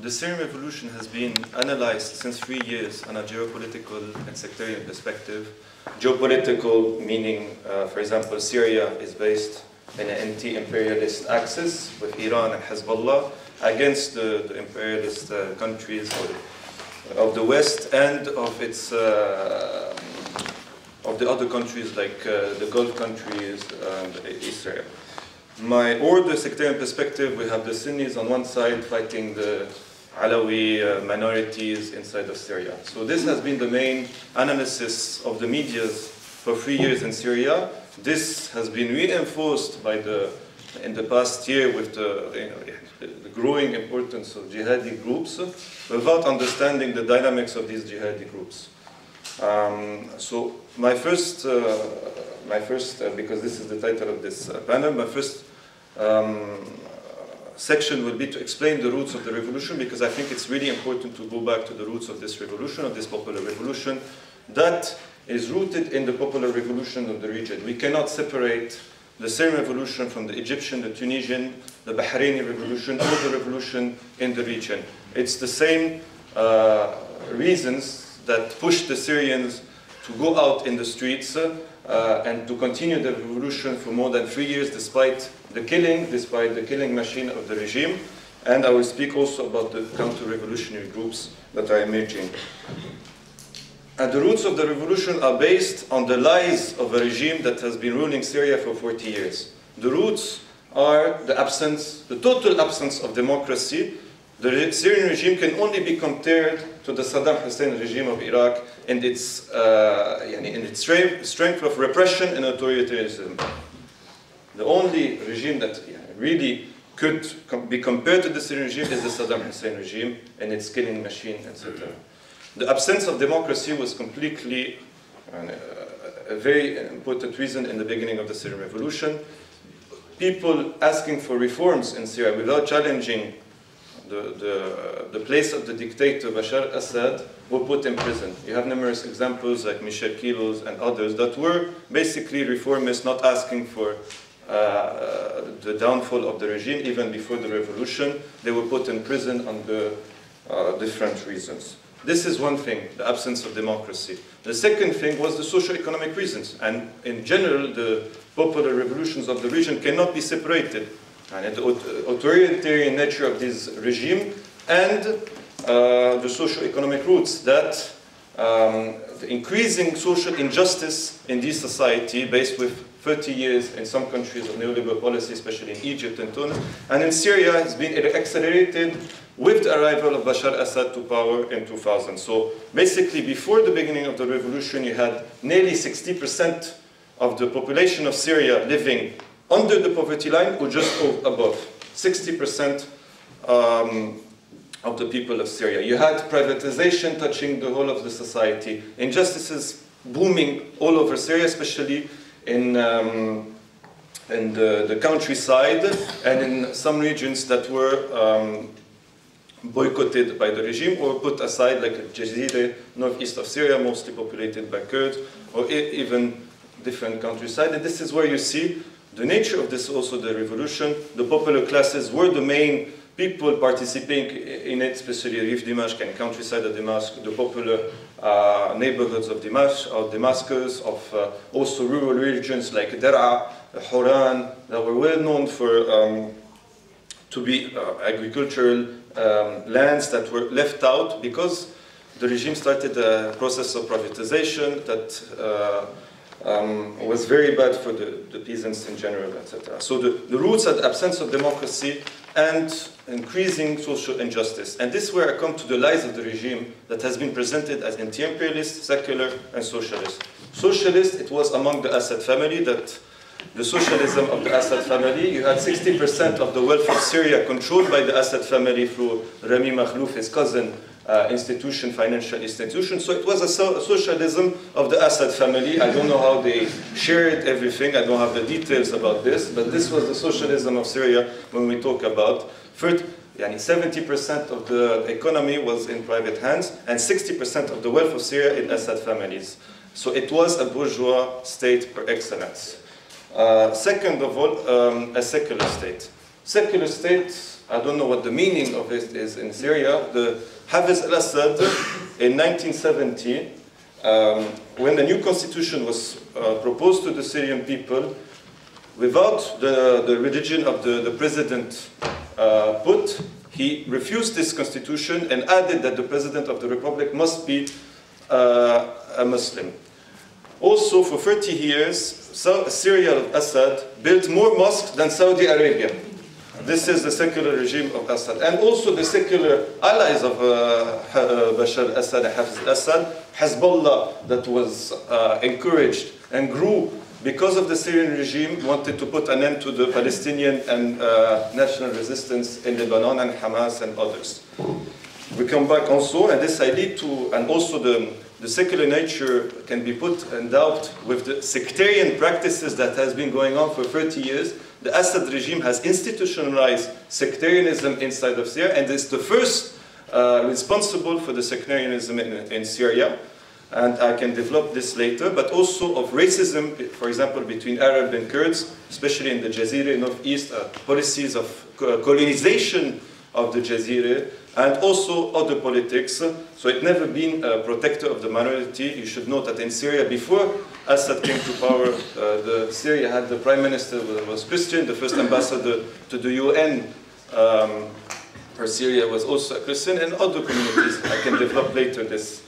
The Syrian revolution has been analyzed since 3 years on a geopolitical and sectarian perspective. Geopolitical meaning, for example, Syria is based in an anti-imperialist axis with Iran and Hezbollah against the imperialist countries of the West and of its of the other countries like the Gulf countries and Israel. Or the sectarian perspective, we have the Sunnis on one side fighting the Alawi minorities inside of Syria. So this has been the main analysis of the media for 3 years in Syria. This has been reinforced by in the past year with the growing importance of jihadi groups without understanding the dynamics of these jihadi groups. So my first, because this is the title of this panel, my first section will be to explain the roots of the revolution, because I think it's really important to go back to the roots of this revolution, of this popular revolution, that is rooted in the popular revolution of the region. We cannot separate the Syrian revolution from the Egyptian, the Tunisian, the Bahraini revolution, or the revolution in the region. It's the same reasons that pushed the Syrians to go out in the streets and to continue the revolution for more than 3 years despite the killing machine of the regime. And I will speak also about the counter-revolutionary groups that are emerging. And the roots of the revolution are based on the lies of a regime that has been ruling Syria for 40 years. The roots are the total absence of democracy. The Syrian regime can only be compared to the Saddam Hussein regime of Iraq in its strength of repression and authoritarianism. The only regime that really could be compared to the Syrian regime is the Saddam Hussein regime and its killing machine, etc. The absence of democracy was completely a very important reason in the beginning of the Syrian revolution. People asking for reforms in Syria without challenging the place of the dictator Bashar al-Assad were put in prison. You have numerous examples like Michel Kilos and others that were basically reformists, not asking for the downfall of the regime even before the revolution. They were put in prison under different reasons. This is one thing, the absence of democracy. The second thing was the socio-economic reasons. And in general, the popular revolutions of the region cannot be separated. And the authoritarian nature of this regime and the socio-economic roots that the increasing social injustice in this society based with 30 years in some countries of neoliberal policy, especially in Egypt and Tunis, and in Syria has been accelerated with the arrival of Bashar al-Assad to power in 2000. So basically before the beginning of the revolution you had nearly 60% of the population of Syria living under the poverty line or just above. 60% of the people of Syria. You had privatization touching the whole of the society. Injustices booming all over Syria, especially in the countryside and in some regions that were boycotted by the regime or put aside, like Jazira, northeast of Syria, mostly populated by Kurds, or even different countryside. And this is where you see the nature of this, also the revolution. The popular classes were the main people participating in it, especially Rif Dimashq and countryside of Damascus, the popular neighborhoods of Damascus, of also rural regions like Der'a, Horan, that were well known for to be agricultural lands that were left out because the regime started a process of privatization that was very bad for the peasants in general, etc. So the roots are the absence of democracy and increasing social injustice. And this is where I come to the lies of the regime that has been presented as anti-imperialist, secular, and socialist. Socialist, it was among the Assad family that the socialism of the Assad family, you had 60% of the wealth of Syria controlled by the Assad family through Rami Makhlouf, his cousin, financial institution. So it was a socialism of the Assad family. I don't know how they shared everything. I don't have the details about this, but this was the socialism of Syria when we talk about. First, 70% of the economy was in private hands and 60% of the wealth of Syria in Assad families. So it was a bourgeois state par excellence. Second of all, a secular state. Secular states I don't know what the meaning of it is in Syria. The Hafiz al-Assad in 1970, when the new constitution was proposed to the Syrian people, without the religion of the president he refused this constitution and added that the president of the republic must be a Muslim. Also, for 30 years, Syria of Assad built more mosques than Saudi Arabia. This is the secular regime of Assad. And also the secular allies of Bashar al-Assad and Hafiz al-Assad, Hezbollah, that was encouraged and grew because of the Syrian regime, wanted to put an end to the Palestinian and national resistance in Lebanon and Hamas and others. We come back also, and this I lead to, and also the secular nature can be put in doubt with the sectarian practices that has been going on for 30 years. The Assad regime has institutionalized sectarianism inside of Syria, and is the first responsible for the sectarianism in Syria. And I can develop this later, but also of racism, for example, between Arab and Kurds, especially in the Jazeera northeast, policies of colonization of the Jazeera, and also other politics. So it never been a protector of the minority. You should note that in Syria, before Assad came to power, Syria had the prime minister was Christian, the first ambassador to the UN for Syria was also a Christian, and other communities. I can develop later this.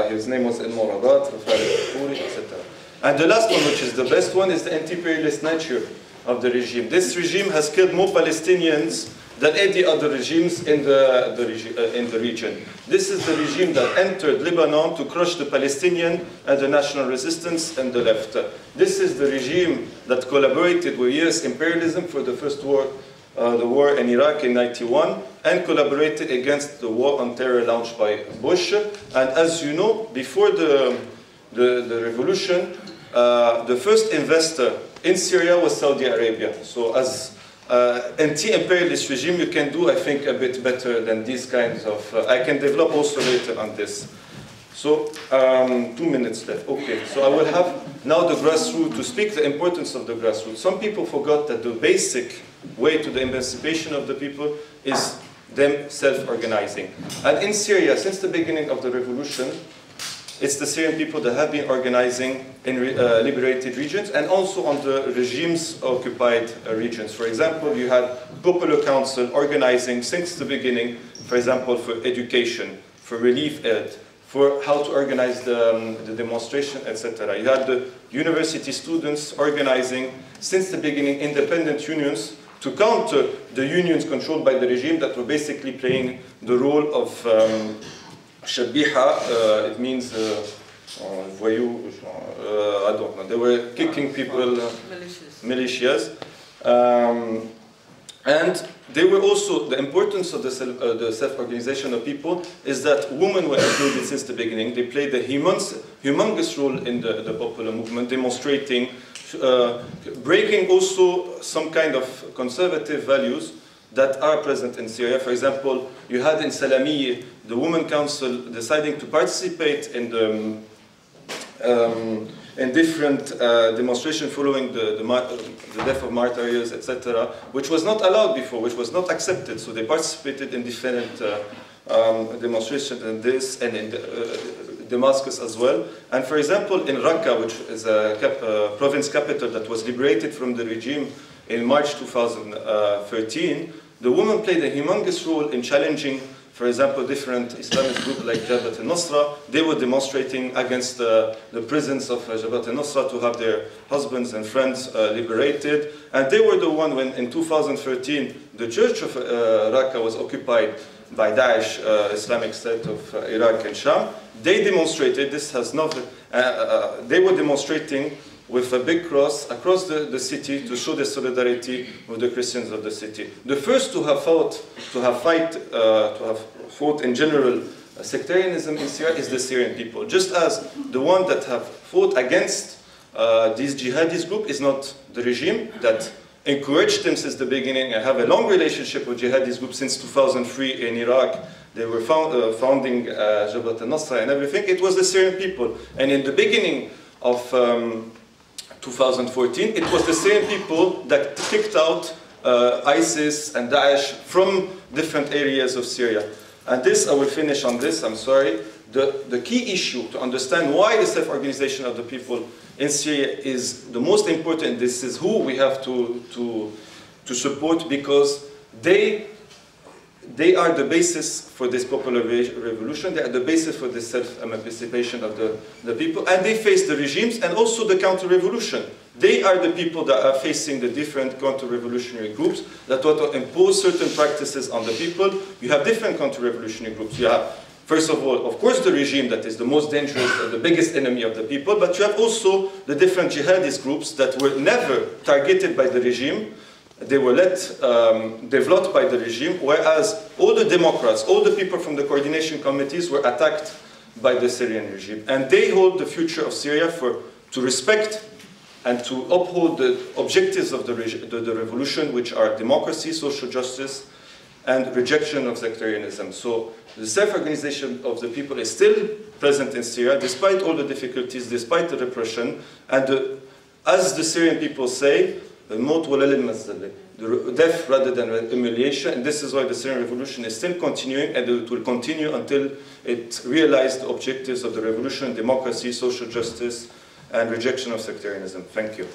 His name was El Morabat, etc. And the last one, which is the best one, is the anti-imperialist nature of the regime. This regime has killed more Palestinians than any other regimes in the region. This is the regime that entered Lebanon to crush the Palestinian and the national resistance and the left. This is the regime that collaborated with US imperialism for the first war, the war in Iraq in '91, and collaborated against the war on terror launched by Bush. And as you know, before the revolution, the first investor in Syria was Saudi Arabia. So as anti-imperialist regime, you can do, I think, a bit better than these kinds of... I can develop also later on this. So, 2 minutes left. Okay, so I will have now the grassroots, to speak the importance of the grassroots. Some people forgot that the basic way to the emancipation of the people is them self-organizing. And in Syria, since the beginning of the revolution, it's the Syrian people that have been organizing in liberated regions and also on the regime's occupied regions. For example, you had Popular Council organizing since the beginning, for example, for education, for relief aid, for how to organize the demonstration, etc. You had the university students organizing since the beginning independent unions to counter the unions controlled by the regime that were basically playing the role of shabiha, it means voyou, I don't know. They were kicking people, militias. And they were also, the importance of the self-organization of people is that women were included since the beginning. They played a humongous role in the popular movement, demonstrating, breaking also some kind of conservative values that are present in Syria. For example, you had in Salamieh the Women Council deciding to participate in the in different demonstrations following the death of martyrs, etc., which was not allowed before, which was not accepted. So they participated in different demonstrations in this and in Damascus as well. And for example, in Raqqa, which is a province capital that was liberated from the regime in March 2013, the women played a humongous role in challenging, for example, different Islamist groups like Jabhat al-Nusra. They were demonstrating against the prisons of Jabhat al-Nusra to have their husbands and friends liberated. And they were the one when, in 2013, the church of Raqqa was occupied by Daesh, Islamic State of Iraq and Sham. They demonstrated, this has not, they were demonstrating with a big cross across the city to show their solidarity with the Christians of the city. The first to have fought in general sectarianism in Syria is the Syrian people. Just as the one that have fought against this jihadist group is not the regime that encouraged them since the beginning and have a long relationship with jihadist groups since 2003 in Iraq. They were founding Jabhat al-Nusra and everything. It was the Syrian people. And in the beginning of 2014, it was the same people that kicked out ISIS and Daesh from different areas of Syria. And this, I will finish on this, I'm sorry. The key issue to understand why the self-organization of the people in Syria is the most important, this is who we have to support, because they are the basis for this popular revolution, they are the basis for the self-emancipation of the people, and they face the regimes and also the counter-revolution. They are the people that are facing the different counter-revolutionary groups that want to impose certain practices on the people. You have different counter-revolutionary groups. You have, first of all, of course, the regime that is the most dangerous and the biggest enemy of the people, but you have also the different jihadist groups that were never targeted by the regime. They were developed by the regime, whereas all the Democrats, all the people from the coordination committees were attacked by the Syrian regime. And they hold the future of Syria to respect and to uphold the objectives of the revolution, which are democracy, social justice, and rejection of sectarianism. So the self-organization of the people is still present in Syria, despite all the difficulties, despite the repression, and as the Syrian people say, death rather than humiliation, and this is why the Syrian revolution is still continuing, and it will continue until it realizes the objectives of the revolution: democracy, social justice, and rejection of sectarianism. Thank you.